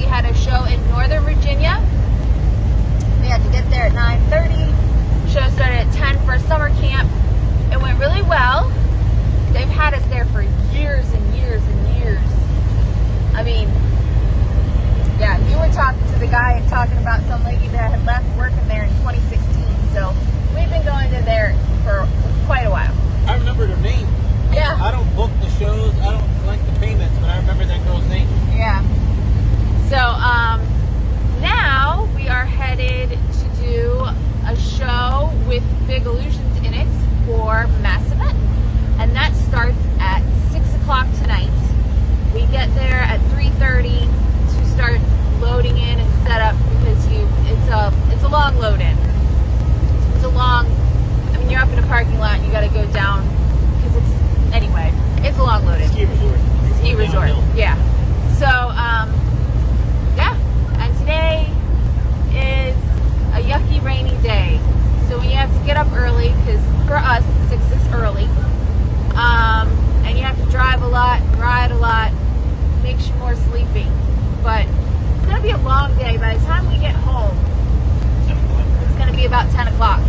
had a show in Northern Virginia. We had to get there at 9:30. Show started at 10 for a summer camp. It went really well. They've had us there for years and years and years. I mean, yeah, you were talking to the guy and talking about some lady that had left working there in 2016. So we've been going to there for quite a while. I remember her name. Yeah. I don't book the shows. I don't collect the payments, but I remember that girl's name. Yeah. So now we are headed to do a show with Big Illusions in it for Mass Event. And that starts at 6 o'clock tonight. We get there at 3:30 to start loading in and set up because it's a long load in. It's a long, I mean, you're up in a parking lot and you got to go down because it's a long load in. Ski resort. Ski resort, yeah. So, yeah. And today is a yucky rainy day. So we have to get up early because for us, 6 is early. And you have to drive a lot, ride a lot, makes you more sleepy. But it's going to be a long day. By the time we get home, it's going to be about 10 o'clock.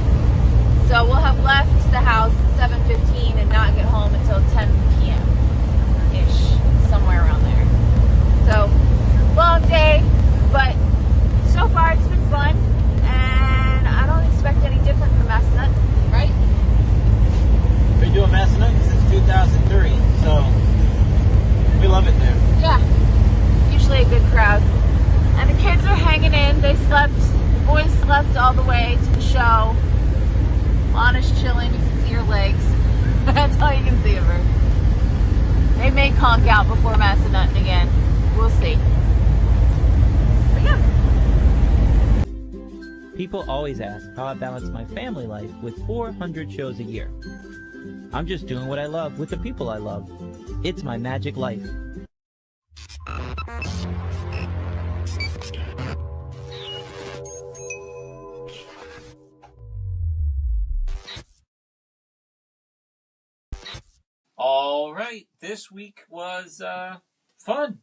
So we'll have left the house at 7:15 and not get home until 10 p.m.-ish, somewhere around there. So, long day, but so far it's been fun, and I don't expect any different from Massanutten, right? Been doing Massanutten since 2003, so we love it there. Yeah, usually a good crowd. And the kids are hanging in. They slept, the boys slept all the way to the show. Lana's chilling, you can see her legs. That's all you can see of her. They may conk out before Massanutten again. We'll see. But yeah. People always ask how I balance my family life with 400 shows a year. I'm just doing what I love with the people I love. It's my magic life. All right, this week was fun.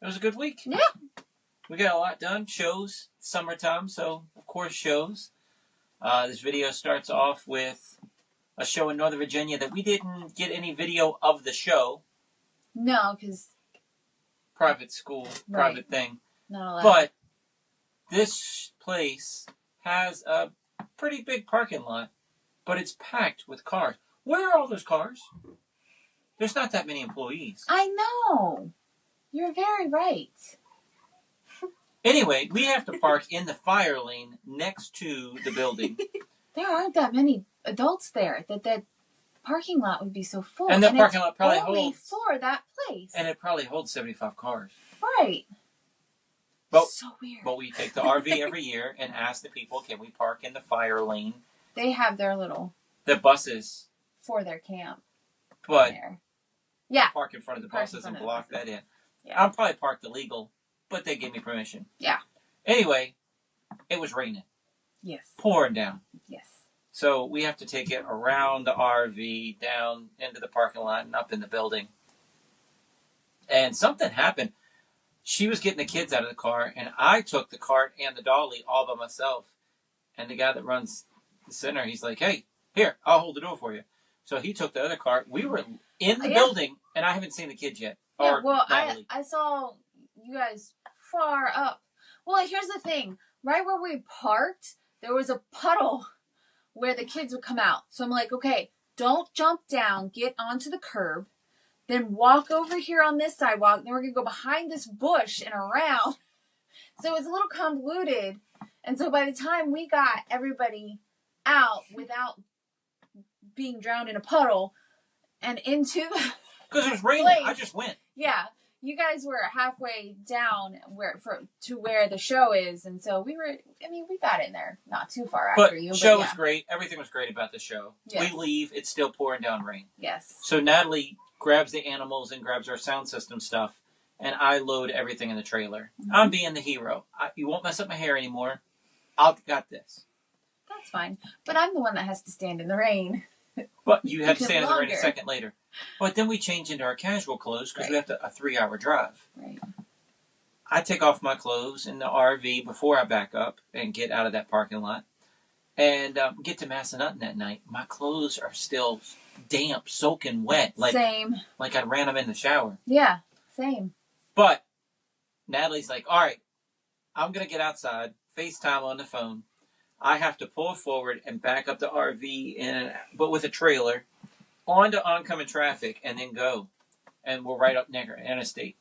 It was a good week. Yeah. We got a lot done. Shows, summertime, so of course shows. This video starts off with a show in Northern Virginia that we didn't get any video of the show. No, because... Private school, Right. private thing. Not allowed. But this place has a pretty big parking lot, but it's packed with cars. Where are all those cars? There's not that many employees. I know. You're very right. Anyway, we have to park in the fire lane next to the building. There aren't that many adults there that parking lot would be so full. And the parking lot probably only holds... for that place. And it probably holds 75 cars. Right. But, so weird. But we take the RV every year and ask the people, can we park in the fire lane? They have their little... The buses. For their camp. But... There. Yeah. Park in front of the buses and block that in. Yeah. I'll probably park illegal, but they gave me permission. Yeah. Anyway, it was raining. Yes. Pouring down. Yes. So we have to take it around the RV, down into the parking lot, and up in the building. And something happened. She was getting the kids out of the car, and I took the cart and the dolly all by myself. And the guy that runs the center, he's like, hey, here, I'll hold the door for you. So he took the other cart. We were in the building, and I haven't seen the kids yet. Yeah, well, Natalie. I saw you guys far up. Well, here's the thing. Right where we parked, there was a puddle where the kids would come out. So I'm like, okay, don't jump down. Get onto the curb. Then walk over here on this sidewalk. Then we're going to go behind this bush and around. So it was a little convoluted. And so by the time we got everybody out without being drowned in a puddle and into the... Because it was raining. place, I just went. Yeah. You guys were halfway down to where the show is. And so we got in there not too far after you. But show was great. Everything was great about the show. Yes. We leave. It's still pouring down rain. Yes. So Natalie grabs the animals and grabs our sound system stuff. And I load everything in the trailer. Mm-hmm. I'm being the hero. You won't mess up my hair anymore. I've got this. That's fine. But I'm the one that has to stand in the rain. But you have to stand in the rain a longer. second later. But then we change into our casual clothes because we have a 3-hour drive. Right. I take off my clothes in the RV before I back up and get out of that parking lot. And get to Massanutten that night. My clothes are still damp, soaking wet. Same. Like I ran them in the shower. Yeah, same. But Natalie's like, all right, I'm going to get outside, FaceTime on the phone. I have to pull forward and back up the RV, but with a trailer, onto oncoming traffic, and then go. And we're right up near interstate.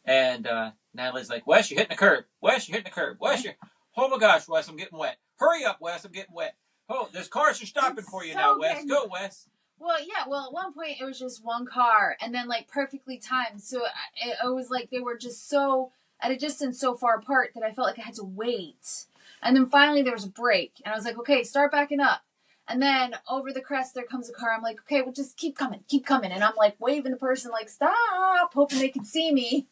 And Natalie's like, Wes, you're hitting the curb. Wes, you're hitting the curb. Wes, you're... Oh my gosh, Wes, I'm getting wet. Hurry up, Wes, I'm getting wet. Oh, there's cars are stopping for you so now, Wes. good. Go, Wes. Well, yeah. Well, at one point it was just one car, and then like perfectly timed. So it was like they were just so at a distance so far apart that I felt like I had to wait. And then finally there was a break, and I was like, okay, start backing up. And then over the crest there comes a car. I'm like, okay, well just keep coming. And I'm like waving the person like stop, hoping they could see me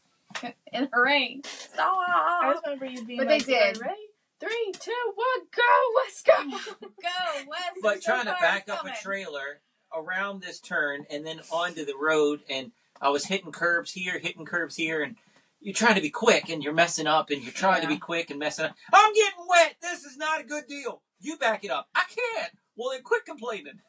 in the rain. Stop. I just remember you being But like, they did. Ready? 3, 2, 1, go! Let's go! Go, Wes. But trying to back up a trailer around this turn and then onto the road, and I was hitting curbs here, and you're trying to be quick, and you're messing up, and you're trying to be quick and messing up. I'm getting wet. This is not a good deal. You back it up. I can't. Well, then quit complaining.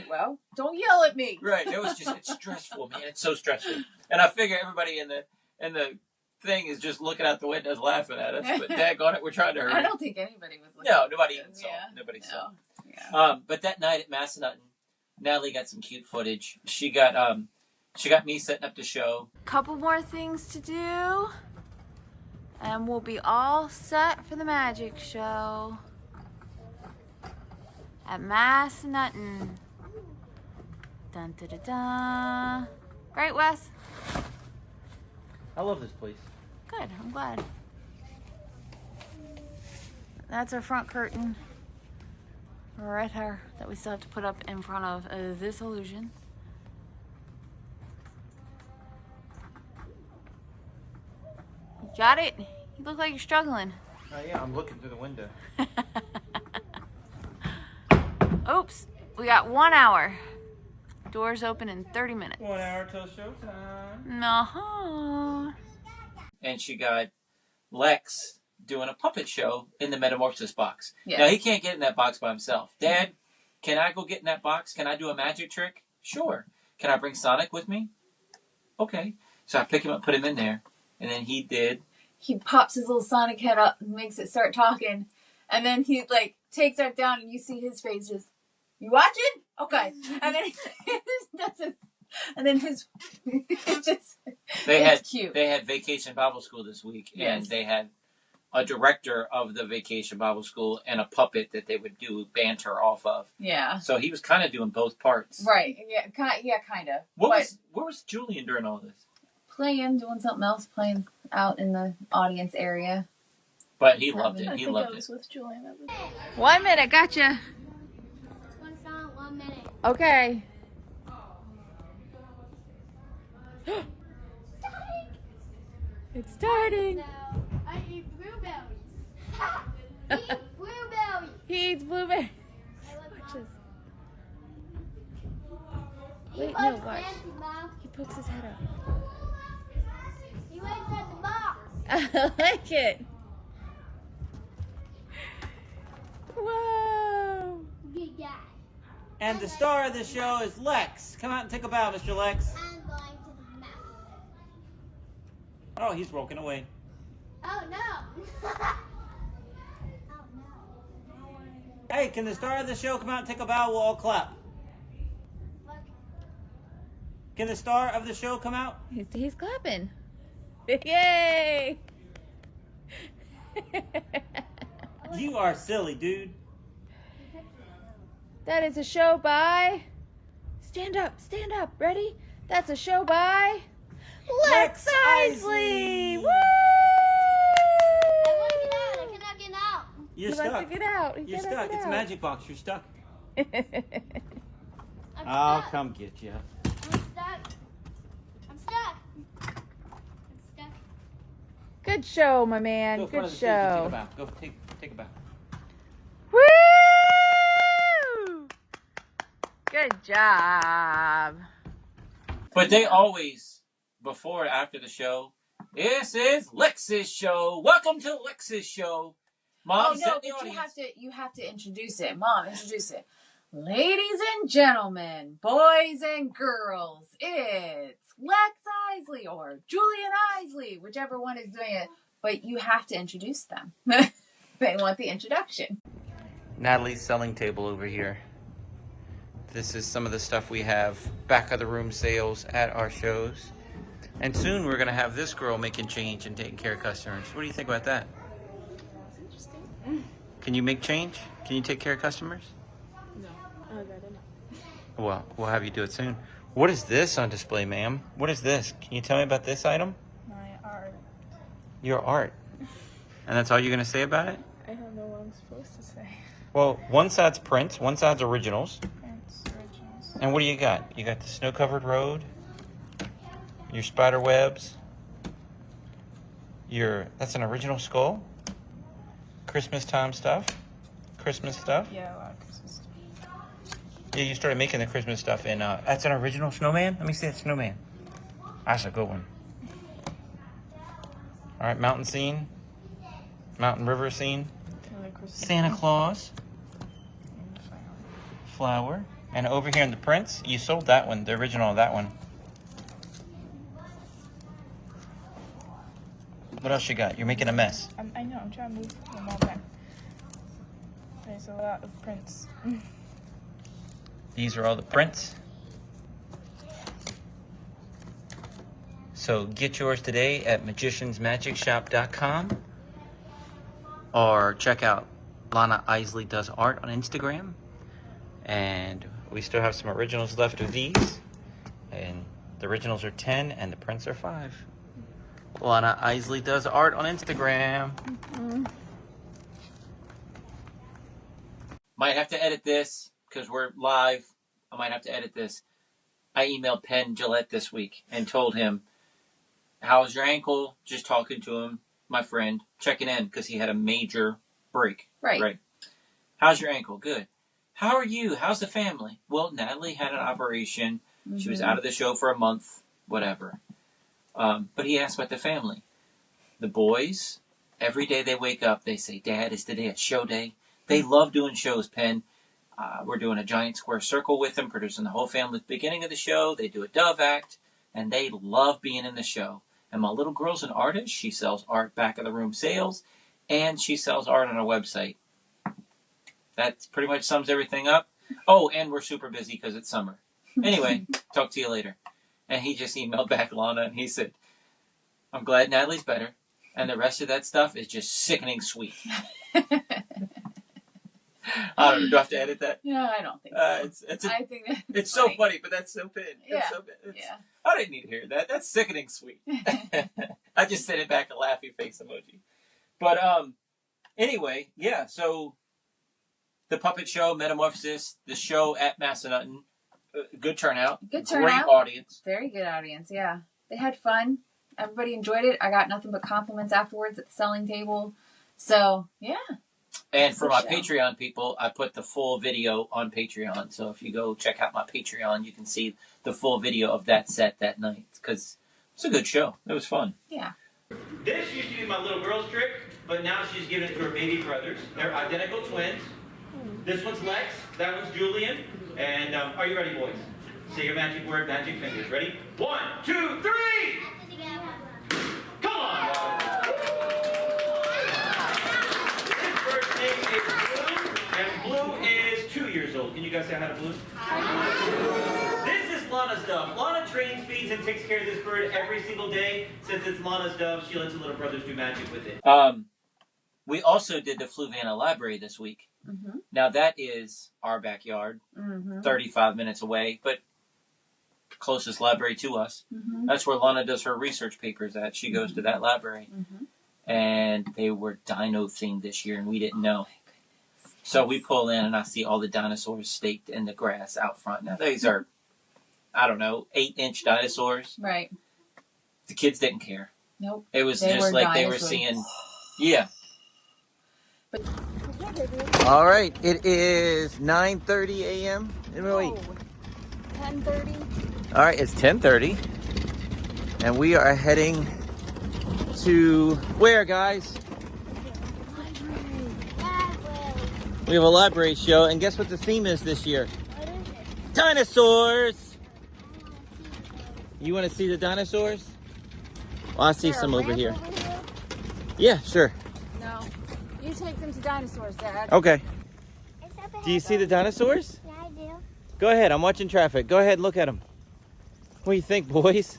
Well, don't yell at me. Right. It's stressful, man. It's so stressful. And I figure everybody in the thing is just looking out the windows laughing at us. But daggone it, we're trying to hurry. I don't think anybody was looking. No, nobody even saw. Nobody saw. Yeah. But that night at Massanutten, Natalie got some cute footage. She got me setting up the show. Couple more things to do, and we'll be all set for the magic show at Massanutten. Dun da da da. Right, Wes? I love this place. Good. I'm glad. That's our front curtain right here that we still have to put up in front of this illusion. You got it? You look like you're struggling. Yeah, I'm looking through the window. Oops. We got 1 hour. Doors open in 30 minutes. 1 hour till showtime. No. And she got Lex doing a puppet show in the Metamorphosis box. Yes. Now, he can't get in that box by himself. Dad, can I go get in that box? Can I do a magic trick? Sure. Can I bring Sonic with me? Okay. So I pick him up, put him in there, and then he did. He pops his little Sonic head up and makes it start talking. And then he, like, takes that down and you see his face just, you watching? Okay. And then that's it. And then his it's just it's cute. They had Vacation Bible School this week, and they had a director of the Vacation Bible School and a puppet that they would do banter off of. Yeah. So he was kind of doing both parts. Right. Yeah. Kind of. Where was Julian during all this? Playing, doing something else, playing out in the audience area. But he loved it. He loved I was with Julian. 1 minute, gotcha. 1 minute. Okay. It's starting. No, I eat blueberries. Eat blueberries. He eats blueberries. I love Watch this. He Wait, looks no, watch. fancy, Mom. He pokes his head up. He lives at the box. I like it. Whoa. Good guy. And the star of the show is Lex. Come out and take a bow, Mr. Lex. I'm going to the mountain. Oh, he's walking away. Oh no. Oh no. Hey, can the star of the show come out and take a bow? We'll all clap. Look. Can the star of the show come out? He's clapping. Yay! You are silly, dude. That is a show by... Stand up, ready? That's a show by... Lex Iseli! Woo! I want to get out. I cannot get out. You're He stuck. wants to get out. You're stuck. It's a magic box. You're stuck. I'm I'll stuck. come get you. I'm stuck. I'm stuck. I'm stuck. Good show, my man. Go in front Good of the stage and take a show. bow. Go take a bow. Woo! Good job. But they always, before or after the show, This is Lex's show. Welcome to Lex's show. Mom, Oh no, set but the audience. you have to introduce it. Mom, introduce it. Ladies and gentlemen, boys and girls, it's Lex Isley or Julian Isley, whichever one is doing it. But you have to introduce them. They want the introduction. Natalie's selling table over here. This is some of the stuff we have back of the room sales at our shows. And soon we're gonna have this girl making change and taking care of customers. What do you think about that? That's interesting. Can you make change? Can you take care of customers? No, I'd rather not. Well, we'll have you do it soon. What is this on display, ma'am? What is this? Can you tell me about this item? My art. Your art. And that's all you're gonna say about it? I don't know what I'm supposed to say. Well, one side's prints, one side's originals. Prints, originals. And what do you got? You got the snow-covered road, your spider webs, that's an original skull, Christmas time stuff, Christmas stuff. Yeah, a lot of Christmas stuff. Yeah, you started making the Christmas stuff in, that's an original snowman? Let me see that snowman. That's a good one. All right, mountain scene, mountain river scene, Another Christmas Santa Claus, and flower. And over here in the prints, you sold that one, the original of that one. What else you got? You're making a mess. I know, I'm trying to move them all back. There's a lot of prints. These are all the prints. So get yours today at magiciansmagicshop.com or check out Lana Isley Does Art on Instagram. And we still have some originals left of these. And the originals are 10 and the prints are 5. Lana Isley Does Art on Instagram. Might have to edit this because we're live. I might have to edit this. I emailed Penn Gillette this week and told him, how's your ankle? Just talking to him, my friend, checking in because he had a major break. Right. How's your ankle? Good. How are you? How's the family? Well, Natalie had an operation. Mm-hmm. She was out of the show for a month, whatever. But he asked about the family. The boys, every day they wake up, they say, Dad, is today a show day? They love doing shows, Penn. We're doing a giant square circle with them, producing the whole family at the beginning of the show. They do a dove act, and they love being in the show. And my little girl's an artist. She sells art back of the room sales, and she sells art on her website. That pretty much sums everything up. Oh, and we're super busy because it's summer. Anyway, talk to you later. And he just emailed back Lana, and he said, I'm glad Natalie's better, and the rest of that stuff is just sickening sweet. I don't know. Do I have to edit that? No, I don't think so. I think that's It's so funny, but that's so bad. Yeah. Yeah. I didn't need to hear that. That's sickening sweet. I just sent it back a laughy face emoji. But anyway, yeah. So the puppet show, Metamorphosis, the show at Massanutten, good turnout. Good turnout. Great audience. Very good audience, yeah. They had fun. Everybody enjoyed it. I got nothing but compliments afterwards at the selling table. So, yeah. And for my show. Patreon people, I put the full video on Patreon. So if you go check out my Patreon, you can see the full video of that set that night. Because it's a good show. It was fun. Yeah. This used to be my little girl's trick, but now she's giving it to her baby brothers. They're identical twins. This one's Lex, that one's Julian. And are you ready, boys? Say your magic word, magic fingers. Ready? 1, 2, 3! Come on! His first name is Blue, and Blue is 2 years old. Can you guys say hi to Blue? This is Lana's dove. Lana trains, feeds, and takes care of this bird every single day. Since it's Lana's dove, she lets her little brothers do magic with it. We also did the Fluvanna Library this week. Mm-hmm. Now that is our backyard, 35 minutes away, but closest library to us. Mm-hmm. That's where Lana does her research papers at. She goes to that library. Mm-hmm. And they were dino themed this year, and we didn't know. So we pull in, and I see all the dinosaurs staked in the grass out front. Now these are, I don't know, 8-inch dinosaurs. Right. The kids didn't care. Nope. It was They just were like they were dinosaurs. seeing, yeah. All right, it is 9:30 a.m. Wait. 10:30. All right, it's 10:30, and we are heading to where, guys? We have a library show, and guess what the theme is this year? What is it? Dinosaurs! You want to see the dinosaurs? Well, I see Is there a some over ramp here. over here? Yeah, sure. No. You take them to dinosaurs, Dad. Okay. Except it Do you has see the dinosaurs? Yeah, I do. Go ahead. I'm watching traffic. Go ahead and look at them. What do you think, boys?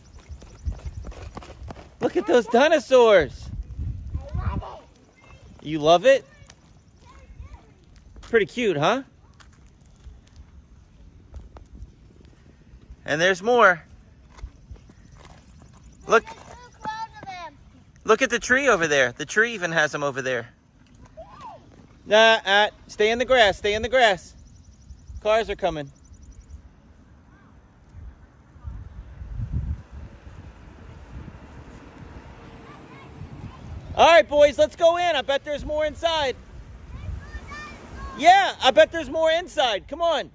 Look at those dinosaurs. I love it. You love it? Pretty cute, huh? And there's more. Look, There's little clones of them. look at the tree over there. The tree even has them over there. Nah, stay in the grass. Stay in the grass. Cars are coming. All right, boys, let's go in. I bet there's more inside. Yeah, I bet there's more inside. Come on.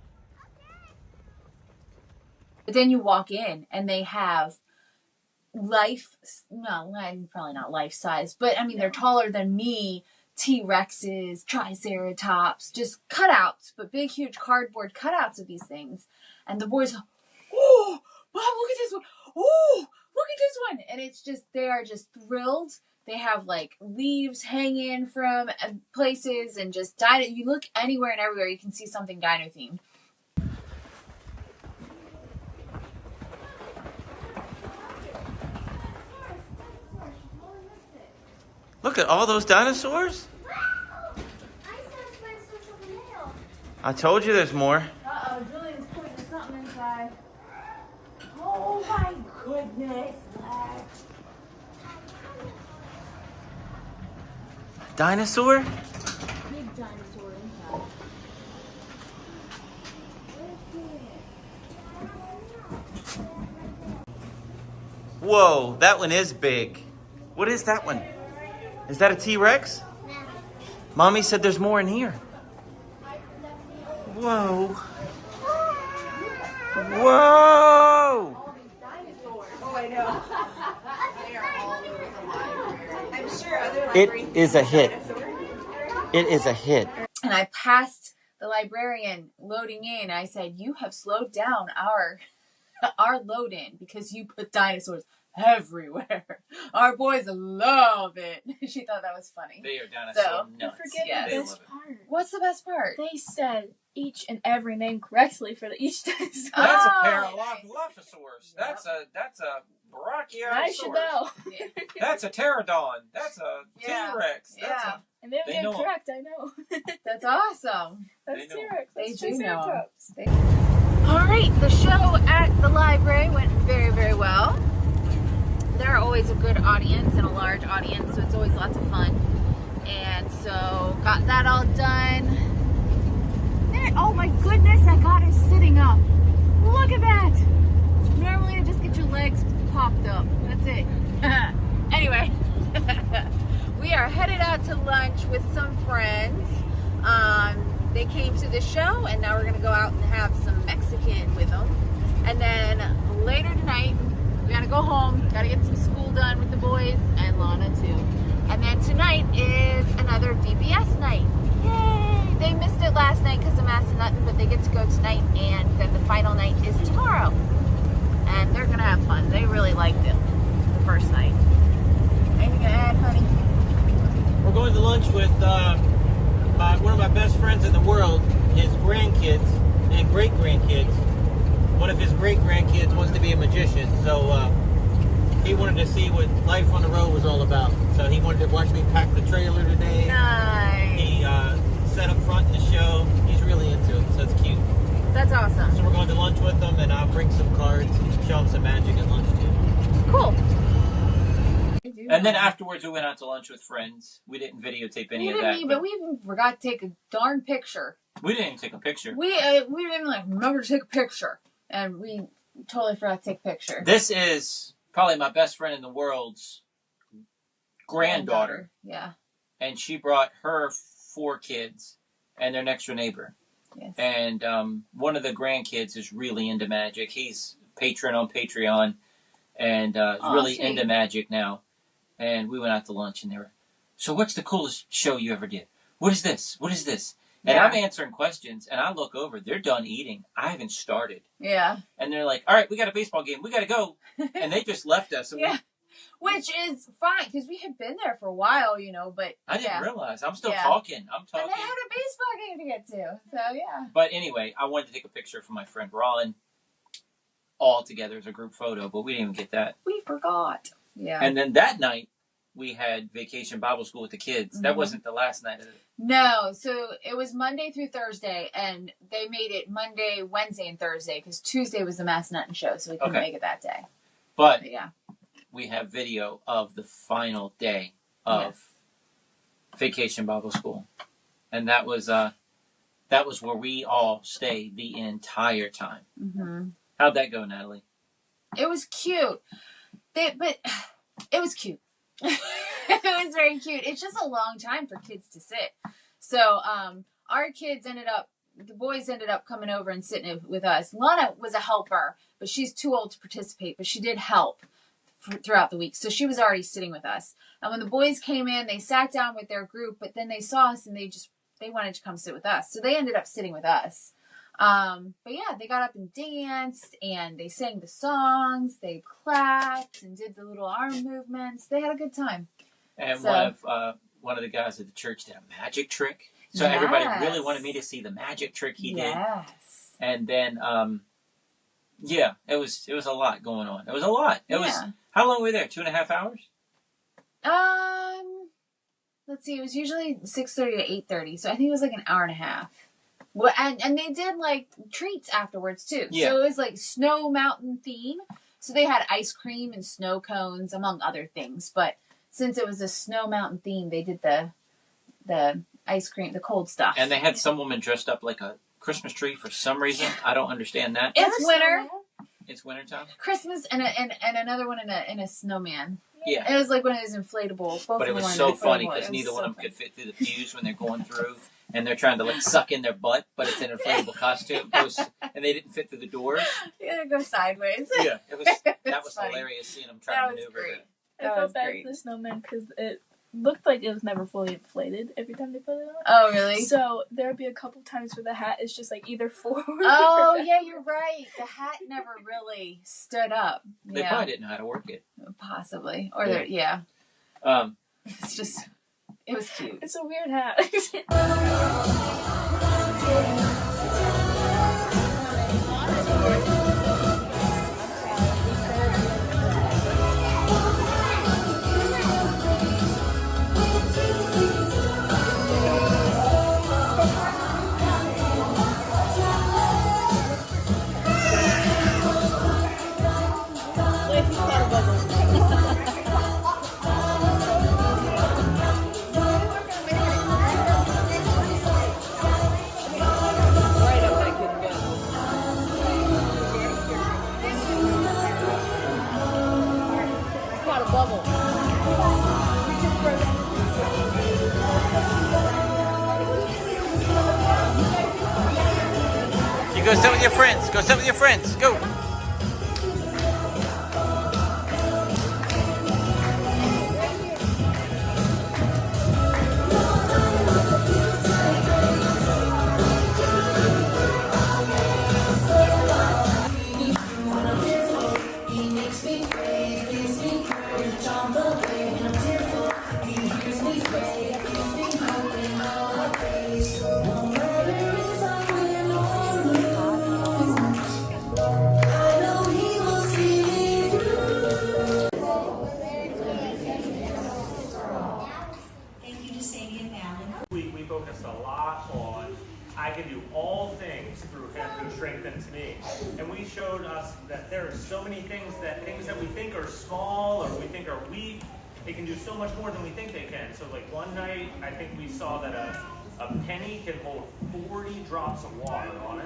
But then you walk in and they have probably not life size, but I mean, they're taller than me. T-Rexes, Triceratops, just cutouts, but big, huge cardboard cutouts of these things. And the boys go, oh, Mom, look at this one. Oh, look at this one. And it's just, they are just thrilled. They have like leaves hanging from places and just dino. You look anywhere and everywhere, you can see something dino themed. Look at all those dinosaurs. I told you there's more. Uh-oh, Julian's pointing something inside. Oh my goodness, Lex. Dinosaur? Big dinosaur inside. Whoa, that one is big. What is that one? Is that a T-Rex? No. Mommy said there's more in here. Whoa. Whoa! Oh, I know. I'm sure other It is a hit. It is a hit. And I passed the librarian loading in. I said, "You have slowed down our load in because you put dinosaurs everywhere. Our boys love it." She thought that was funny. They are dinosaur So, nuts. Forget Yes. the They best love it. part. What's the best part? They said each and every name correctly for each dinosaur. That's a Oh, Paralophosaurus. nice. That's a Brachiosaurus. I should know. Yeah. That's a pterodon. That's a Yeah. T-Rex. That's Yeah. And they They get know 'em. correct, I know. That's awesome. That's They know 'em. T-Rex. They That's do know 'em. Triceratops. All right, the show at the library went very, very well. They're always a good audience and a large audience, so it's always lots of fun. And so got that all done. There, oh my goodness, I got her sitting up. Look at that. Normally I just get your legs popped up. That's it. Anyway, we are headed out to lunch with some friends. They came to the show, and now we're gonna go out and have some Mexican with them. And then later tonight, we gotta go home, gotta get some school done with the boys and Lana too. And then tonight is another VBS night. Yay! They missed it last night because of Mass and Nothing, but they get to go tonight, and then the final night is tomorrow. And they're gonna have fun. They really liked it the first night. Anything to add, honey? We're going to lunch with one of my best friends in the world, his grandkids and great-grandkids. One of his great-grandkids wants to be a magician, so he wanted to see what life on the road was all about. So he wanted to watch me pack the trailer today. Nice. He sat up front in the show. He's really into it, so it's cute. That's awesome. So we're going to lunch with them, and I'll bring some cards and show them some magic at lunch too. Cool. And then afterwards, we went out to lunch with friends. We didn't videotape any We of didn't that. even, we even forgot to take a darn picture. We didn't even take a picture. We didn't even remember to take a picture, and we totally forgot to take a picture. This is probably my best friend in the world's granddaughter. Yeah. And she brought her 4 kids and their next door neighbor. Yes. And one of the grandkids is really into magic. He's patron on Patreon and is really sweet. into magic now. And we went out to lunch, and they were, so what's the coolest show you ever did? What is this? What is this? And Yeah. I'm answering questions, and I look over. They're done eating. I haven't started. Yeah. And they're like, all right, we got a baseball game. We got to go. And they just left us. And Yeah. Which is fine, because we had been there for a while, but I didn't yeah. realize. I'm still Yeah. talking. I'm And talking. they had a baseball game to get to, so yeah. But anyway, I wanted to take a picture for my friend Ron, all together as a group photo, but we didn't even get that. We forgot. Yeah. And then that night, we had vacation Bible school with the kids. That Mhm. wasn't the last night of it. No, so it was Monday through Thursday, and they made it Monday, Wednesday, and Thursday, because Tuesday was the Mass Nuttin' show, so we couldn't Okay. make it that day. But But yeah. we have video of the final day of vacation Bible school. And that was where we all stayed the entire time. Mm-hmm. How'd that go, Natalie? It was cute. But it was cute. It was very cute. It's just a long time for kids to sit. So our kids the boys ended up coming over and sitting with us. Lana was a helper, but she's too old to participate, but she did help throughout the week. So she was already sitting with us. And when the boys came in, they sat down with their group, but then they saw us and they wanted to come sit with us. So they ended up sitting with us. But yeah, they got up and danced, and they sang the songs, they clapped and did the little arm movements. They had a good time. And So- one of the guys at the church did a magic trick. So everybody really Yes. wanted me to see the magic trick he did. Yes. And then it was a lot going on. It was a lot. It was Yeah. how long were we there? 2.5 hours? Let's see, it was usually 6:30 to 8:30, so I think it was like an hour and a half. Well, and they did like treats afterwards too. Yeah. So it was like snow mountain theme. So they had ice cream and snow cones, among other things. But since it was a snow mountain theme, they did the ice cream, the cold stuff. And they had some woman dressed up like a Christmas tree for some reason. I don't understand that. It's winter, It's wintertime. Christmas, and another one in a snowman. Yeah. It was like one of those inflatables. Both But it of them was were so inflatable. funny It because was neither so one of them funny. could fit through the pews when they're going through, and they're trying to like suck in their butt, but it's an inflatable costume. And they didn't fit through the doors. Yeah, go sideways. Yeah, that It's was funny. hilarious seeing them That trying to was maneuver. great. I That was felt bad great. for the snowman because it looked like it was never fully inflated every time they put it on. Oh, really? So there would be a couple times where the hat is just like either forward. Oh, or back. yeah, you're right. The hat never really stood up. They probably didn't know how to work it. Possibly. Or Yeah. yeah. It's just, it was cute. It's a weird hat. You go sit with your friends. Go sit with your friends. Go. We focused a lot on I can do all things through him who strengthens me. And we showed us that there are so many things that we think are small or we think are weak, they can do so much more than we think they can. So like one night, I think we saw that a penny can hold 40 drops of water on it.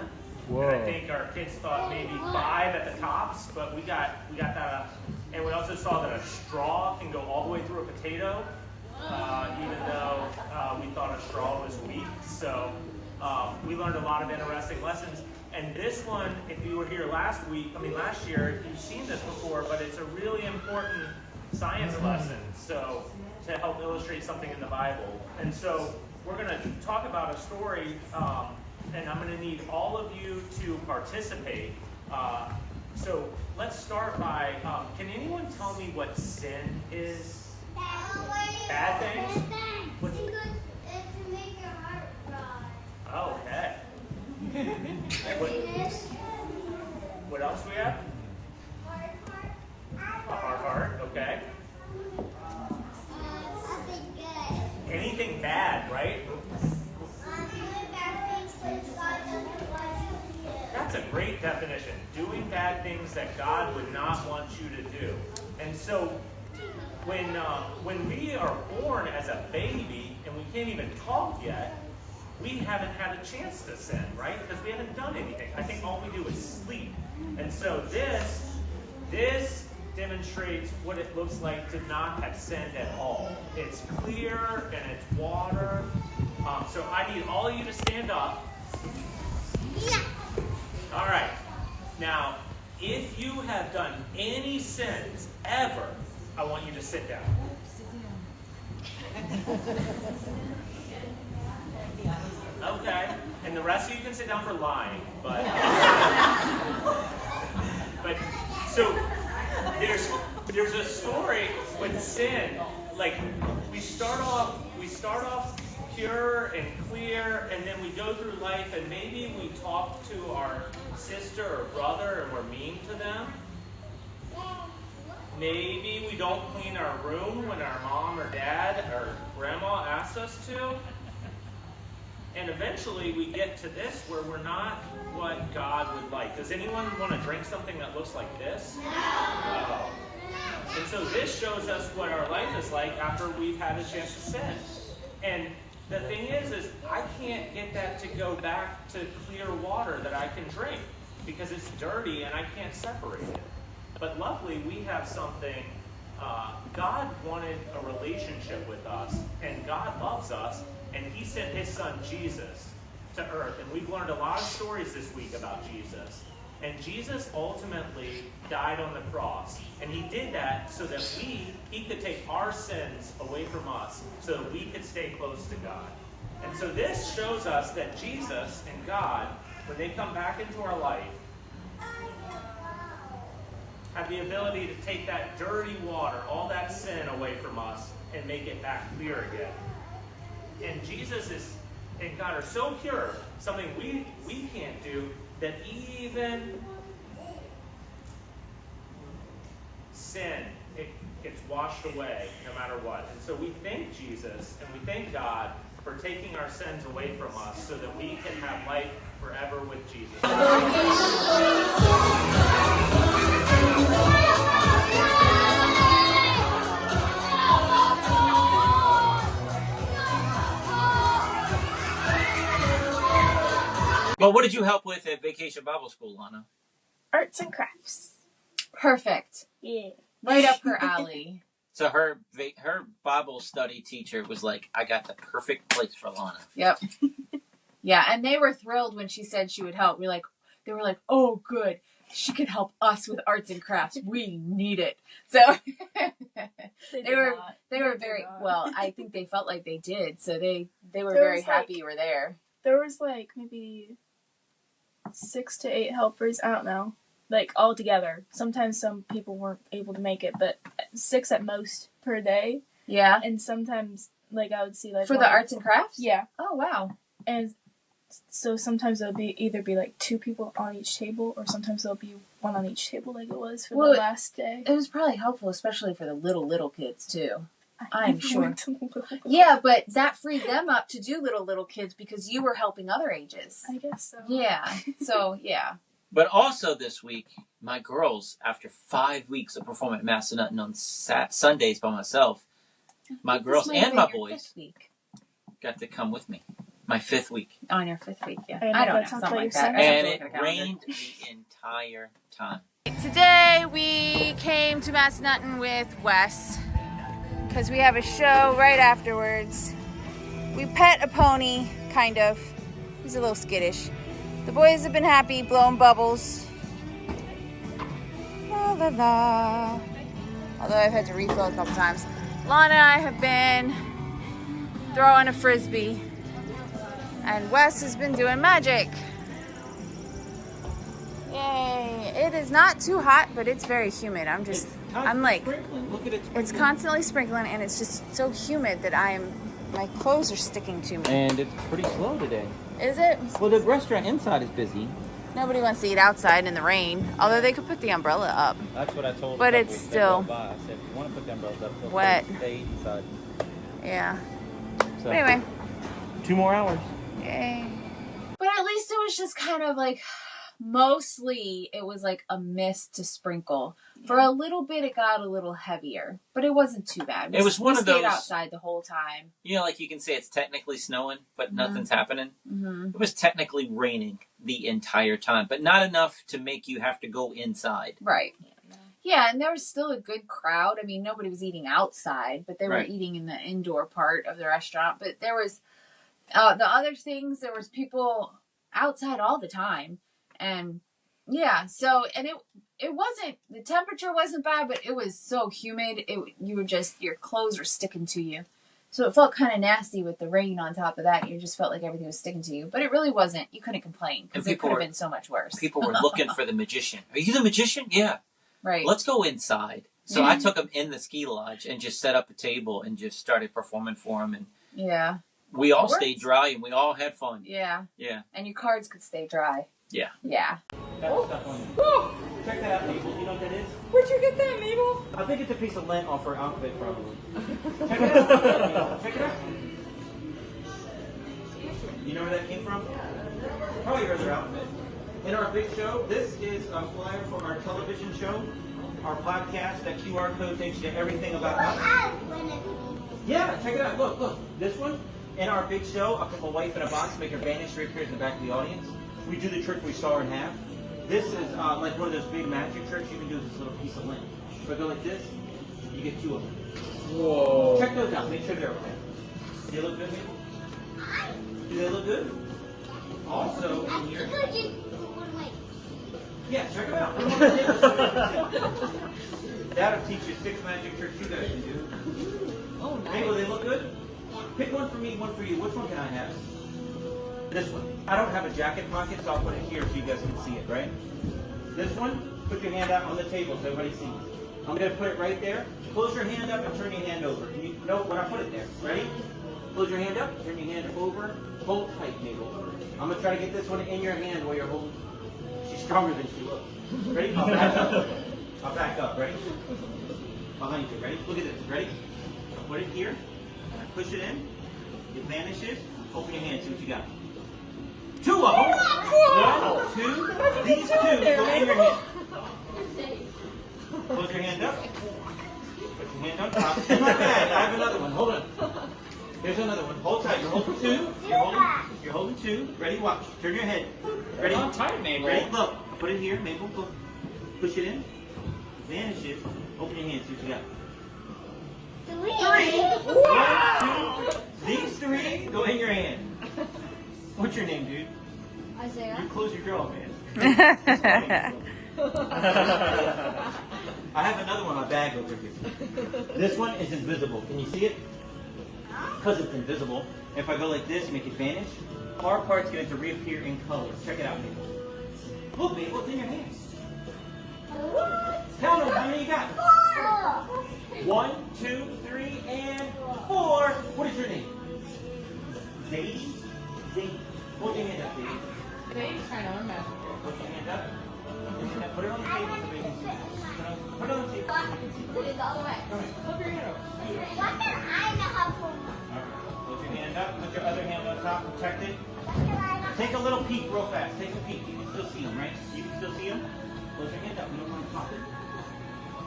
Whoa. And I think our kids thought maybe 5 at the tops, but we got that up. And we also saw that a straw can go all the way through a potato, even though we thought a straw was weak. So we learned a lot of interesting lessons. And this one, if you were here last year, you've seen this before, but it's a really important science lessons, so to help illustrate something in the Bible. And so we're going to talk about a story, and I'm going to need all of you to participate. So let's start by, can anyone tell me what sin is? Bad things? What's To make your heart cry. Oh, okay. Happiness. What else we have? A hard heart, okay. Something good. Anything bad, right? Doing bad things that God doesn't want you to do. That's a great definition. Doing bad things that God would not want you to do. And so when we are born as a baby and we can't even talk yet, we haven't had a chance to sin, right? Because we haven't done anything. I think all we do is sleep. And so this demonstrates what it looks like to not have sinned at all. It's clear and it's water. So I need all of you to stand up. Yeah. All right. Now, if you have done any sins ever, I want you to sit down. Okay. And the rest of you can sit down for lying, but so there's a story with sin. Like we start off pure and clear, and then we go through life, and maybe we talk to our sister or brother and we're mean to them. Maybe we don't clean our room when our mom or dad or grandma asks us to. And eventually we get to this where we're not what God would like. Does anyone want to drink something that looks like this? No. And so this shows us what our life is like after we've had a chance to sin. And the thing is I can't get that to go back to clear water that I can drink because it's dirty and I can't separate it. But luckily we have something, God wanted a relationship with us, and God loves us, and he sent his son Jesus to earth. And we've learned a lot of stories this week about Jesus. And Jesus ultimately died on the cross. And he did that so that he could take our sins away from us so that we could stay close to God. And so this shows us that Jesus and God, when they come back into our life, have the ability to take that dirty water, all that sin away from us, and make it back clear again. And Jesus and God are so pure, something we can't do, that even sin, it gets washed away no matter what. And so we thank Jesus and we thank God for taking our sins away from us so that we can have life forever with Jesus. Well, what did you help with at Vacation Bible School, Lana? Arts and crafts. Perfect. Yeah. Right up her alley. So her Bible study teacher was like, I got the perfect place for Lana. Yep. Yeah, and they were thrilled when she said she would help. They were like, oh, good. She could help us with arts and crafts. We need it. So they were very well. I think they felt like they did. So they were very happy you were there. There was like maybe 6 to 8 helpers. I don't know. Like all together. Sometimes some people weren't able to make it, but 6 at most per day. Yeah. And sometimes like I would see like for the arts and crafts. Yeah. Oh wow. And so sometimes there'll either be like 2 people on each table, or sometimes there'll be 1 on each table, like it was for the last day. It was probably helpful, especially for the little kids too. I'm sure. Yeah, Yeah, but that freed them up to do little kids because you were helping other ages. I guess so. Yeah. So yeah. But also this week, my girls, after 5 weeks of performing at Massanutten on Sundays by myself, my girls and my boys got to come with me. My 5th week. On your 5th week, yeah. I don't know, that something sounds like like that. your And it rained the entire time. Today we came to Massanutten with Wes because we have a show right afterwards. We pet a pony, kind of. He's a little skittish. The boys have been happy, blowing bubbles. La la la. although I've had to refill a couple times. Lana and I have been throwing a frisbee, and Wes has been doing magic. Yay! It is not too hot, but it's very humid. I'm like, Look at it. it's constantly sprinkling, and it's just so humid that my clothes are sticking to me. And it's pretty slow today. Is it? Well, the restaurant inside is busy. Nobody wants to eat outside in the rain, although they could put the umbrella up. That's what I told But them. it's still I said, if you want to put the umbrellas up, feel free. wet. Stay inside. Yeah. So, But anyway. 2 more hours. Yay. But at least it was just kind of like, mostly it was like a mist to sprinkle. For a little bit it got a little heavier, but it wasn't too bad. It was one of we those. stayed outside the whole time. You know, like you can say it's technically snowing, but nothing's happening. Mm-hmm. It was technically raining the entire time, but not enough to make you have to go inside. Right. Yeah, and there was still a good crowd. I mean, nobody was eating outside, but they were Right. eating in the indoor part of the restaurant. But there was the other things. There was people outside all the time, and yeah. So, and it wasn't, the temperature wasn't bad, but it was so humid. Your clothes were sticking to you, so it felt kind of nasty with the rain on top of that. You just felt like everything was sticking to you, but it really wasn't. You couldn't complain because And it could have been so much worse. People were looking for the magician. Are you the magician? Yeah. Right. Let's go inside. So I took them in the ski lodge and just set up a table and just started performing for them. And Yeah. we all It worked. stayed dry and we all had fun. Yeah. Yeah. And your cards could stay dry. Yeah. Yeah. Got stuff on you. Oh, Check that out, Mabel. You know what that is? where'd you get that, Mabel? I think it's a piece of lint off her outfit, probably. Check it out. Check it out. You know where that came from? Probably your other outfit. In our big show, this is a flyer for our television show, our podcast. That QR code takes you to everything about us. Yeah, check it out. Look. This one, in our big show, a wife in a box make her vanish right here in the back of the audience. We do the trick we saw in half. This is like one of those big magic tricks you can do with this little piece of lint. If I go like this, you get 2 of them. Whoa. Check those out. Make sure they're okay. Do they look good, Mabel? Do they look good? Also, in here. Yeah, check them out. Put them on the table so you can see. That'll teach you 6 magic tricks you guys can do. Oh, nice. Mabel, they look good? Pick one for me, one for you. Which one can I have? This one. I don't have a jacket pocket, so I'll put it here so you guys can see it, right? This one, put your hand out on the table so everybody sees. I'm going to put it right there. Close your hand up and turn your hand over. You know when I put it there. Ready? Close your hand up, turn your hand over. Hold tight, Mabel. I'm going to try to get this one in your hand while you're holding. She's stronger than she looks. Ready? I'll back up. I'll back up. Ready? Behind you. Ready? Look at this. Ready? I'll put it here. And I push it in. It vanishes. Open your hand. See what you got. 2 of them. 1, 2. These 2 go in your hand. Close your hand up. Put your hand on top. In my bag, I have another one. Hold on. There's another one. Hold tight. You're holding 2. You're holding 2. Ready? Watch. Turn your head. Ready? On tight, Mabel. Ready? Look. Put it here. Mabel, look. Push it in. Vanishes. Open your hand. See what you got. 3. Wow. 1, 2. These 3 go in your hand. What's your name, dude? Isaiah. You close your jaw, man. I have another one in my bag over here. This one is invisible. Can you see it? Because it's invisible. If I go like this, make it vanish. Our part's going to reappear in color. Check it out, Mabel. Look, Mabel, it's in your hands. Count them. How many you got? 1, 2, 3, and 4. What is your name? Zadie? Zadie. Hold your hand up, Zadie. Baby's trying to learn magic. Put your hand up. And put it on the table so we can see. Put it on the table so we can see. Put it all the way. Come here. Flip your hand over. What can I know for? Alright. Put your hand up. Put your other hand on top. Protect it. Take a little peek real fast. Take a peek. You can still see them, right? You can still see them? Close your hand up. We don't want to pop it.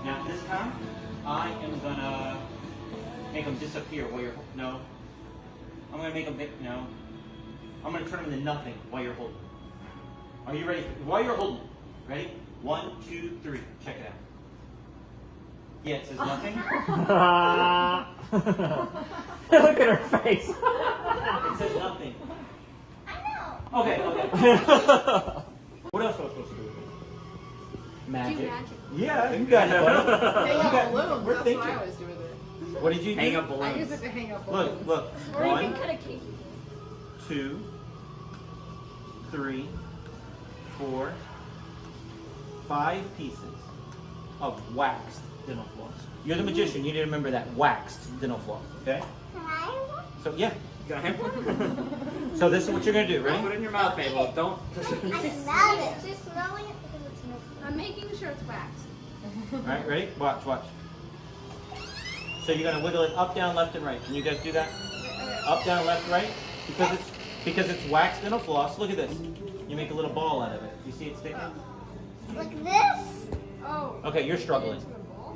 Now, this time, I am going to make them disappear while you're... No. I'm going to make them... No. I'm going to turn them into nothing while you're holding. Are you ready? While you're holding. Ready? 1, 2, 3. Check it out. Yeah, it says nothing. Look at her face. It says nothing. I know. Okay. What else was I supposed to do with this? Magic. Yeah, you got it, buddy. Hang got- up balloons. we're That's thinking. what I was doing it. What did you do? Hang up I balloons. use it to hang up balloons. Look. Or you can 1, cut a cake. 2, 3, 4, 5 pieces of waxed dental floss. You're the magician. You need to remember that waxed dental floss. Okay? Can I have one? So yeah. You got him? So this is what you're gonna do. Put Ready? it in your mouth, Mabel. Don't. I smell it. Just smelling it because it's milk. I'm making sure it's waxed. All right. Ready? Watch. So you're gonna wiggle it up, down, left, and right. Can you guys do that? Up, down, left, right. Because it's waxed dental floss. Look at this. You make a little ball out of it. You see it sticking? Like this? Oh. Okay, you're struggling.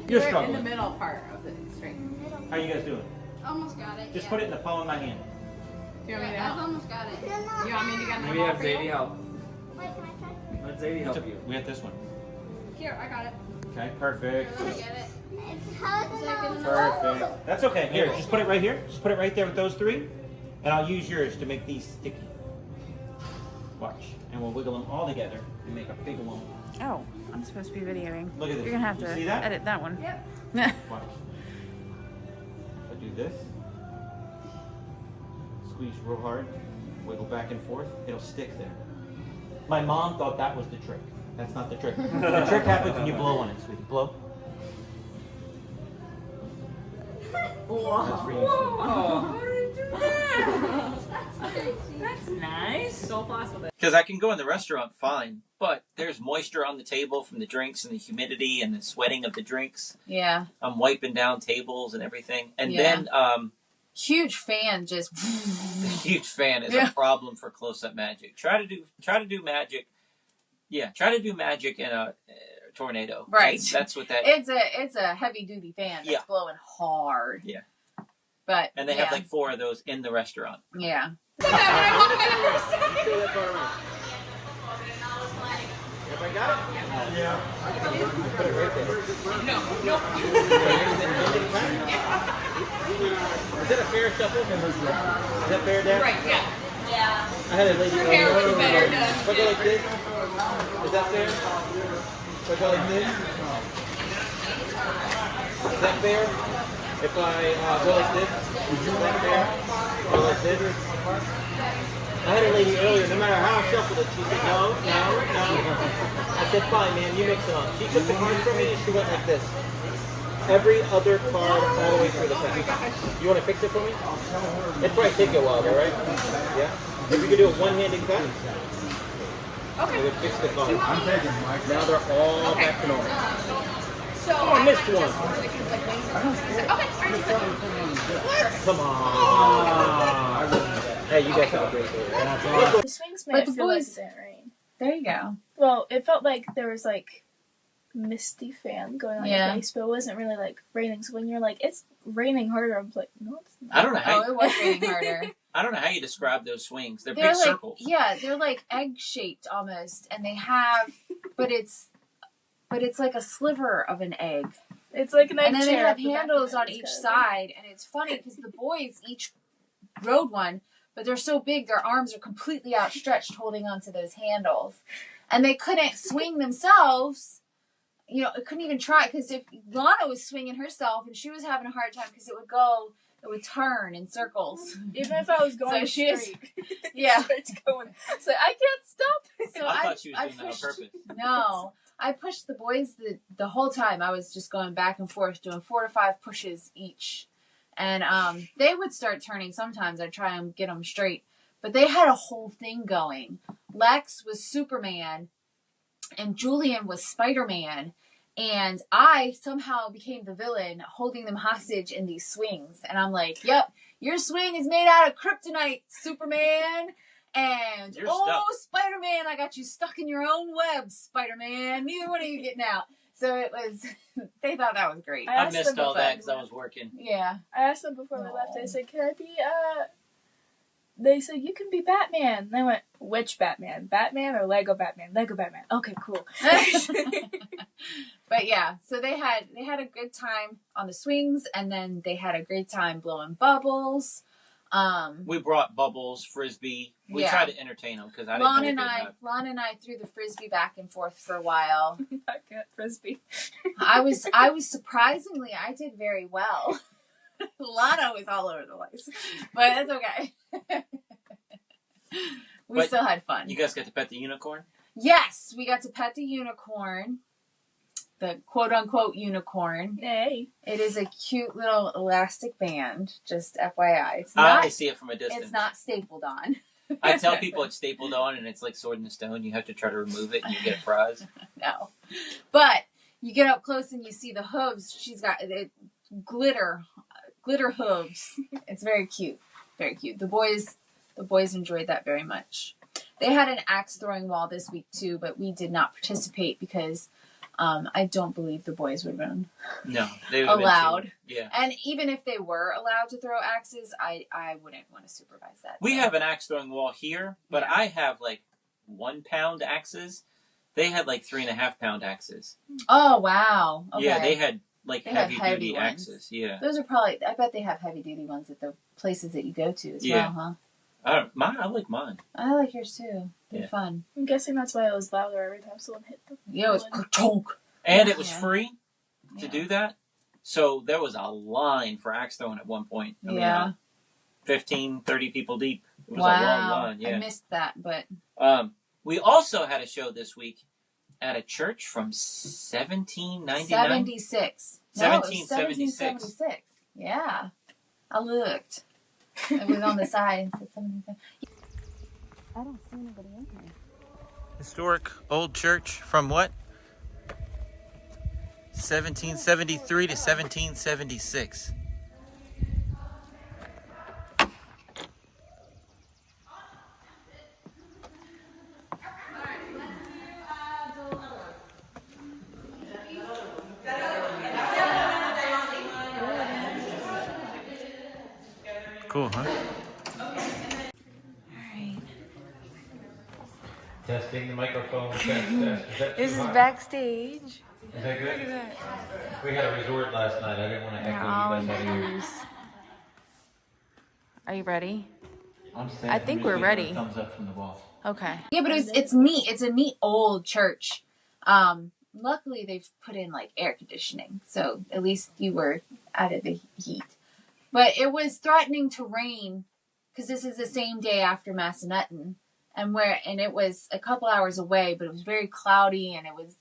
You're You're in the struggling. middle part of the string. How you guys doing? Almost got it. Just yeah. put it in the palm of my hand. Do you want me to I've help? almost got it. No, no. You want me to get Maybe the have ball for you? Zadie help. Wait, can I try? Let Zadie help you. We got this one. Here, I got it. Okay, perfect. Here, let me get it. It's how is it not Perfect. That's okay. Here, just put it right here. Just put it right there with those 3. And I'll use yours to make these sticky. Watch. And we'll wiggle them all together and make a big lump. Oh, I'm supposed to be videoing. Look at this. You're gonna have You to see that? edit that one. Yep. Watch. If I do this, squeeze real hard, wiggle back and forth, it'll stick there. My mom thought that was the trick. That's not the trick. The trick happens when you blow on it, sweetie. Blow. That's for you, That's nice. So fast with it. Because I can go in the restaurant fine, but there's moisture on the table from the drinks and the humidity and the sweating of the drinks. Yeah. I'm wiping down tables and everything. And Yeah. then Huge fan just. the huge fan is Yeah. a problem for close-up magic. Try to do magic. Yeah, try to do magic in a tornado. Right. That's what that. It's a heavy duty fan that's Yeah. blowing hard. Yeah. But And they yeah. have like 4 of those in the restaurant. Yeah. Everybody got it? Yeah. Put it right there. Is that a fair shuffle? Is that fair, Dad? Right. Yeah. Yeah. I had a lady. Your hair was better done. If I go like this, is that fair? If I go like this, is that fair? If I go like this, is that fair? Go like this. I had a lady earlier, no matter how I shuffled it, she said, no. I said, fine, man, you mix it up. She took the card from me and she went like this. Every other card all the way through the pack. You want to fix it for me? It'd probably take you a while, though, right? Yeah? If you could do a one-handed cut, it would fix the card. I'm taking Mike. Now they're all back to normal. So Oh, I missed one. Come on. Hey, you guys have a great day. The swings made But it the feel like boys- it didn't rain. There you go. Well, it felt like there was like misty fan going on Yeah. your face, but it wasn't really like raining. So when you're like, it's raining harder, I'm like, no, it's not. I don't know how. Oh, it was raining harder. I don't know how you describe those swings. They're They're big like, circles. yeah, they're like egg shaped almost, and they have, but it's like a sliver of an egg. It's like an egg And then they chair have at the back of handles it. on It's each kinda side, and it's funny because the boys each rode one, but they're so big, their arms are completely outstretched holding onto those handles. And they couldn't swing themselves. You know, it couldn't even try, because if Lana was swinging herself, and she was having a hard time because it would turn in circles. Even if I was going So she is- straight, Yeah. it's going. So I can't stop. So I thought she was doing that on pushed- purpose. No, I pushed the boys the whole time. I was just going back and forth, doing 4 to 5 pushes each. And they would start turning sometimes. I'd try and get them straight. But they had a whole thing going. Lex was Superman, and Julian was Spider-Man. And I somehow became the villain, holding them hostage in these swings. And I'm like, yep, your swing is made out of kryptonite, Superman. And, You're oh, stuck. Spider-Man, I got you stuck in your own web, Spider-Man. Neither one of you getting out. So it was, they thought that was great. I I asked missed them all before that we because I left. was working. Yeah. I asked them before we left. I said, "Can I be?" They said, "You can be Batman." And I went, "Which Batman? Batman or Lego Batman? Lego Batman." Okay, cool. But yeah, so they had a good time on the swings, and then they had a great time blowing bubbles. We brought bubbles, frisbee. We Yeah. tried to entertain them because I didn't Lon know and what they had. Lon and I threw the frisbee back and forth for a while. Back at frisbee. I was surprisingly, I did very well. Lana was all over the place, but it's okay. We But still had fun. You guys got to pet the unicorn? Yes, we got to pet the unicorn, the quote unquote unicorn. Hey. It is a cute little elastic band, just FYI. It's I not. only see it from a distance. It's not stapled on. I tell people it's stapled on and it's like Sword in the Stone. You have to try to remove it and you get a prize. No, but you get up close and you see the hooves. She's got glitter hooves. It's very cute, very cute. The boys enjoyed that very much. They had an axe throwing wall this week too, but we did not participate because I don't believe the boys would have been No, they would have allowed. been too, yeah. And even if they were allowed to throw axes, I wouldn't want to supervise that. We have an axe throwing wall here, but Yeah. I have like 1 pound axes. They had like 3.5 pound axes. Oh wow! Okay. Yeah, they had like They have heavy heavy duty ones. axes. Yeah. Those are probably. I bet they have heavy duty ones at the places that you go to as Yeah. well, huh? I like mine. I like yours too. They're Yeah. fun. I'm guessing that's why it was louder every time someone hit them. Yeah, it was ka-chonk. And it was Yeah. free to Yeah. do that. So there was a line for axe throwing at one point. I mean, Yeah. 15, 30 people deep. It was a Wow. long line. I Yeah. missed that, but We also had a show this week at a church from 1799. 76. No, it was 1776. 1776. Yeah. I looked. It was on the side. It said 1776. I don't see anybody in here. Historic old church from what? 1773 to 1776. Cool, huh? Testing the microphone. Test. Is that This is too hot? backstage. Is that good? Look at that. We had a resort last night. I didn't want to They're echo all you guys out here. ears. Are you ready? I'm I think we're ready. Thumbs up from the wall. Okay. Yeah, but it's neat. It's a neat old church. Luckily they've put in like air conditioning, so at least you were out of the heat. But it was threatening to rain because this is the same day after Massanutten, and it was a couple hours away, but it was very cloudy and it was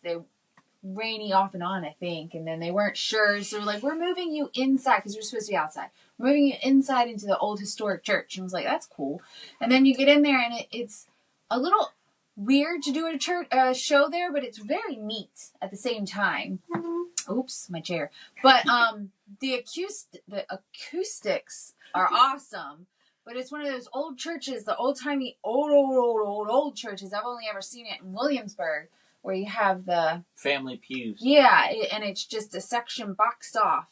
rainy off and on, I think. And then they weren't sure, so like, we're moving you inside because we're supposed to be outside. We're moving you inside into the old historic church, and I was like, that's cool. And then you get in there and it's a little weird to do a show there, but it's very neat at the same time. Oops, my chair. But the acoustics are awesome. But it's one of those old churches, the old-timey, old churches. I've only ever seen it in Williamsburg, where you have the Family pews. yeah, and it's just a section boxed off.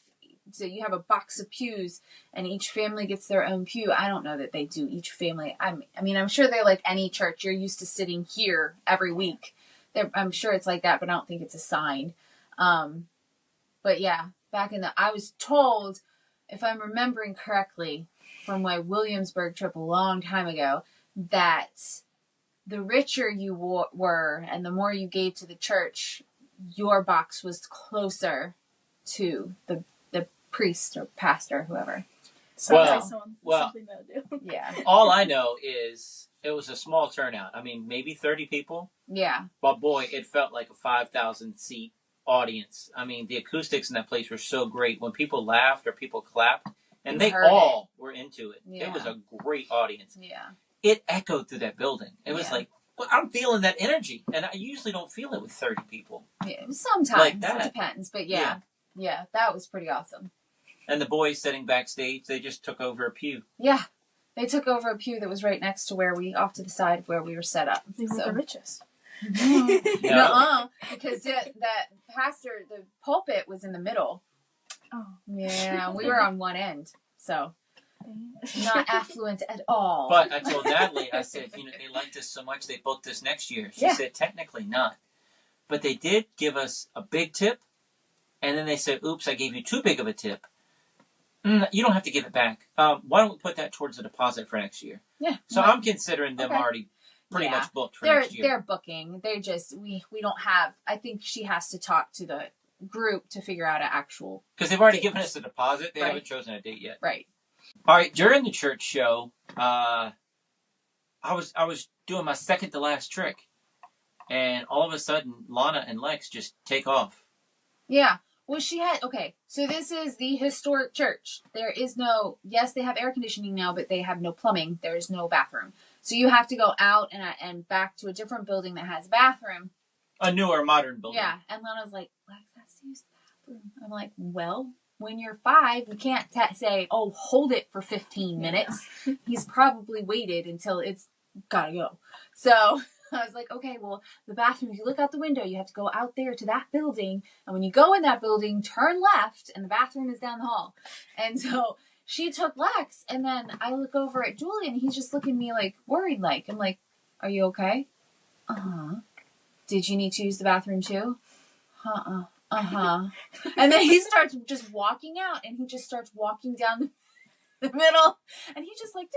So you have a box of pews, and each family gets their own pew. I don't know that they do each family. I mean, I'm sure they're like any church. You're used to sitting here every week. I'm sure it's like that, but I don't think it's assigned. But yeah, I was told, if I'm remembering correctly, from my Williamsburg trip a long time ago, that the richer you were and the more you gave to the church, your box was closer to the priest or pastor, whoever. Sounds Well, like something that would do. Yeah. All I know is it was a small turnout. I mean, maybe 30 people, Yeah. but boy, it felt like a 5,000 seat audience. I mean, the acoustics in that place were so great. When people laughed or people clapped, and You they heard all were into it. Yeah. It was a great audience. Yeah. It echoed through that building. It was Yeah. like, well, I'm feeling that energy, and I usually don't feel it with 30 people. Yeah. Sometimes. Like that. It depends. But yeah. Yeah. That was pretty awesome. And the boys sitting backstage, they just took over a pew. Yeah. They took over a pew that was right next to off to the side of where we were set up. They were So- the richest. No. Nuh-uh, because that pastor, the pulpit was in the middle. Oh. Yeah, we were on one end, so not affluent at all. But I told Natalie, I said, they liked us so much they booked us next year. She Yeah. said, technically not. But they did give us a big tip, and then they said, oops, I gave you too big of a tip. You don't have to give it back. Why don't we put that towards the deposit for next year? Yeah. So I'm considering them Okay. already pretty Yeah. much booked for They're next year. they're booking. They just we don't have. I think she has to talk to the group to figure out an actual Because they've already date. given us the deposit. They Right. haven't chosen a date yet. Right. All right. During the church show, I was doing my second to last trick, and all of a sudden, Lana and Lex just take off. Yeah. Well, she had okay. So this is the historic church. There is no. Yes, they have air conditioning now, but they have no plumbing. There is no bathroom. So you have to go out and back to a different building that has a bathroom. A newer, modern building. Yeah. And Lana's like, Lex has to use the bathroom. I'm like, well, when you're 5, we can't say, oh, hold it for 15 minutes. He's probably waited until it's gotta go. So I was like, okay, well, the bathroom, if you look out the window, you have to go out there to that building. And when you go in that building, turn left, and the bathroom is down the hall. And so she took Lex, and then I look over at Julian, and he's just looking at me like, worried like. I'm like, are you okay? Uh-huh. Did you need to use the bathroom too? Uh-uh. Uh-huh. And then he starts just walking out, and he just starts walking down the middle, and he just like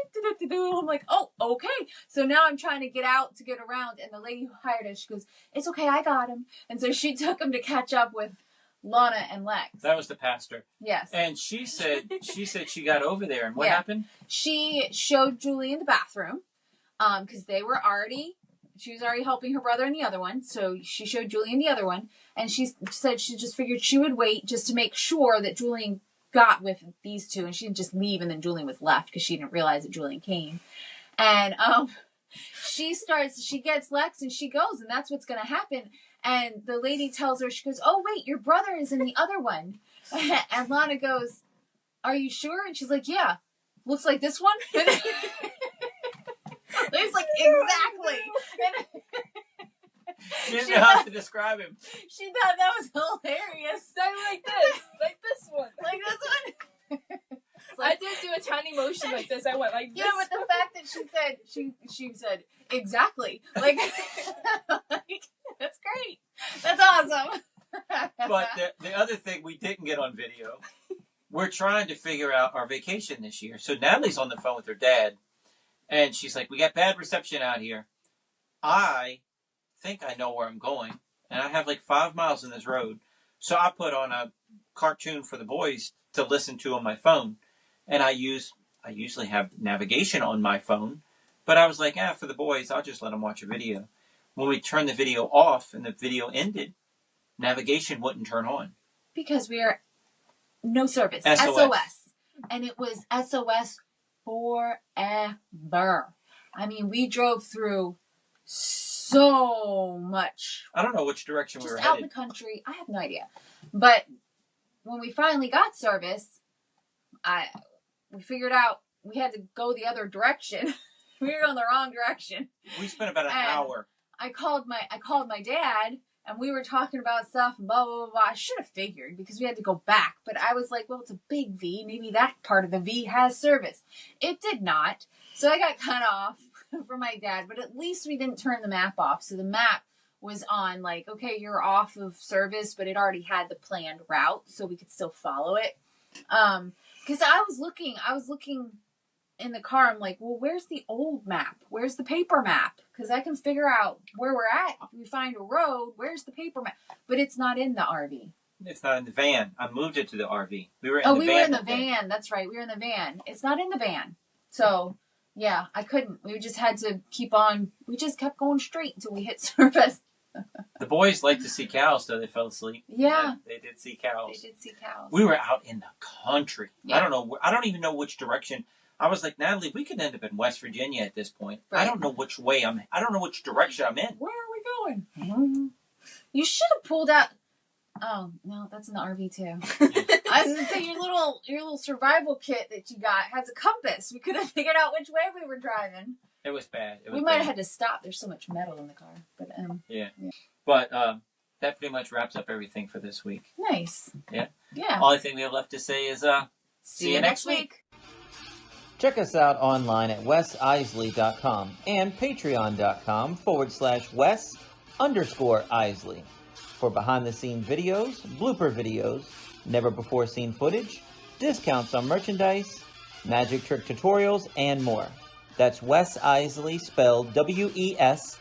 do. I'm like, oh, okay. So now I'm trying to get out to get around, and the lady who hired us, she goes, it's okay, I got him. And so she took him to catch up with Lana and Lex. That was the pastor. Yes. And she said she got over there, and what Yeah. happened? She showed Julie in the bathroom, because she was already helping her brother in the other one. So she showed Julie in the other one, and she said she just figured she would wait just to make sure that Julian got with these two, and she didn't just leave, and then Julian was left because she didn't realize that Julian came. And she gets Lex, and she goes, and that's what's going to happen. And the lady tells her, she goes, oh, wait, your brother is in the other one. And Lana goes, are you sure? And she's like, yeah. Looks like this one. It's like, exactly. She didn't know how to describe him. She thought that was hilarious. Like this. Like this one. Like this one. I did do a tiny motion like this. I went like this. Yeah, but the fact that she said exactly. Like, like that's great. That's awesome. But the other thing we didn't get on video, we're trying to figure out our vacation this year. So Natalie's on the phone with her dad, and she's like, we got bad reception out here. I think I know where I'm going, and I have like 5 miles in this road. So I put on a cartoon for the boys to listen to on my phone, and I usually have navigation on my phone, but I was like, for the boys, I'll just let them watch a video. When we turned the video off and the video ended, navigation wouldn't turn on. Because we are no service. SOS. And it was SOS forever. I mean, we drove through so much. I don't know which direction we Just were out in headed. the country. I have no idea. But when we finally got service, we figured out we had to go the other direction. We were going the wrong direction. We spent about an And hour. I called my dad, and we were talking about stuff and blah, blah, blah, blah. I should have figured because we had to go back. But I was like, well, it's a big V. Maybe that part of the V has service. It did not. So I got cut off from my dad. But at least we didn't turn the map off. So the map was on like, okay, you're off of service, but it already had the planned route. So we could still follow it. Because I was looking in the car. I'm like, well, where's the old map? Where's the paper map? Because I can figure out where we're at. If we find a road, where's the paper map? But it's not in the RV. It's not in the van. I moved it to the RV. We were in Oh, the we van. were in the that day. van. That's right. We were in the van. It's not in the van. So, yeah, I couldn't. We just had to keep on. We just kept going straight until we hit service. The boys like to see cows, so they fell asleep. Yeah. And they did see cows. They did see cows. We were out in the country. Yeah. I don't even know which direction. I was like, Natalie, we could end up in West Virginia at this point. Right. I don't know which way I don't know which direction I'm in. Where are we going? You should have pulled out. Oh no, that's in the RV too. I was gonna say your little survival kit that you got has a compass. We could have figured out which way we were driving. It was bad. We might have had to stop. There's so much metal in the car. But But that pretty much wraps up everything for this week. nice. Yeah. Yeah. Only thing we have left to say is See you next week. Check us out online at wesisley.com and patreon.com/Wes_Isley for behind-the-scenes videos, blooper videos, never-before-seen footage, discounts on merchandise, magic trick tutorials, and more. That's Wes Iseli, spelled Wesiseli.